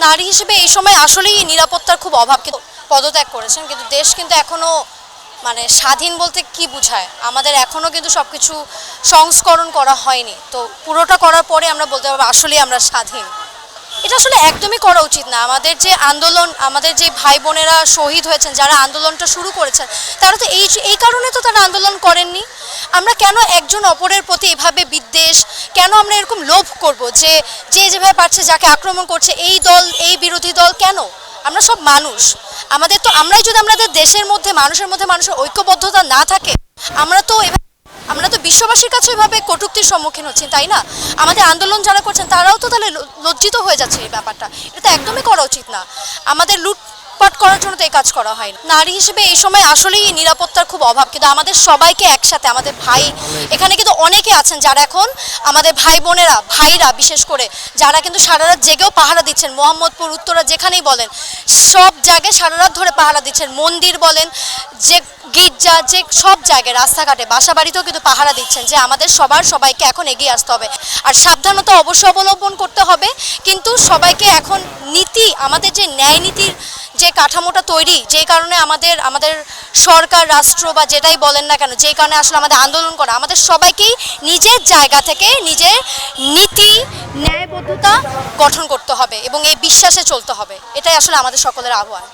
নারী হিসেবে এই সময় আসলেই নিরাপত্তার খুব অভাব, কিন্তু পদত্যাগ করেছেন, কিন্তু দেশ কিন্তু এখনো মানে স্বাধীন বলতে কি বোঝায়, আমাদের এখনো কিন্তু সবকিছু সংস্করণ করা হয়নি। তো পুরোটা করার পরে আমরা বলতে পারবো আসলেই আমরা স্বাধীন। এটা আসলে একদমই করা উচিত না। আমাদের যে আন্দোলন, আমাদের যে ভাই বোনেরা শহীদ হয়েছেন, যারা আন্দোলনটা শুরু করেছেন, তারা তো এই কারণে তো তারা আন্দোলন করেননি। আমরা কেন একজন অপরের প্রতি এভাবে বিদ্বেষ, কেন আমরা এরকম লোভ করব যে যে যেভাবে পারছে যাকে আক্রমণ করছে, এই দল এই বিরোধী দল কেন? আমরা সব মানুষ। আমাদের তো আমরাই যদি আমাদের দেশের মধ্যে মানুষের ঐক্যবদ্ধতা না থাকে, আমরা তো আমরা তো বিশ্ববাসীর কাছে এভাবে কটূক্তির সম্মুখীন হচ্ছি, তাই না? আমাদের আন্দোলন যারা করছেন তারাও তো তাহলে লজ্জিত হয়ে যাচ্ছে এই ব্যাপারটা। এটা তো একদমই করা উচিত না। আমাদের লুটপাট করার জন্য তো এই কাজ করা হয় না। নারী হিসেবে এই সময় আসলেই নিরাপত্তার খুব অভাব, কিন্তু আমাদের সবাইকে একসাথে, আমাদের ভাই এখানে কিন্তু অনেকে আছেন যারা এখন আমাদের ভাই বোনেরা, ভাইরা বিশেষ করে, যারা কিন্তু সারা রাত জেগেও পাহারা দিচ্ছেন। মোহাম্মদপুর, উত্তরা, যেখানেই বলেন, সব জায়গায় সারা রাত ধরে পাহারা দিচ্ছেন। মন্দির বলেন, যে গির্জা, যে সব জায়গায়, রাস্তাঘাটে, বাসা বাড়িতেও কিন্তু পাহারা দিচ্ছেন। যে আমাদের সবাইকে এখন এগিয়ে আসতে হবে, আর সাবধানতা অবশ্যই অবলম্বন করতে হবে। কিন্তু সবাইকে এখন আমাদের যে ন্যায় নীতির যে কাঠামোটা তৈরি, যেই কারণে আমাদের সরকার, রাষ্ট্র বা যেটাই বলেন না কেন, যেই কারণে আসলে আমাদের আন্দোলন করা, আমাদের সবাইকেই নিজের জায়গা থেকে নিজের নীতি, ন্যায়বদ্ধতা গঠন করতে হবে এবং এই বিশ্বাসে চলতে হবে। এটাই আসলে আমাদের সকলের আহ্বান।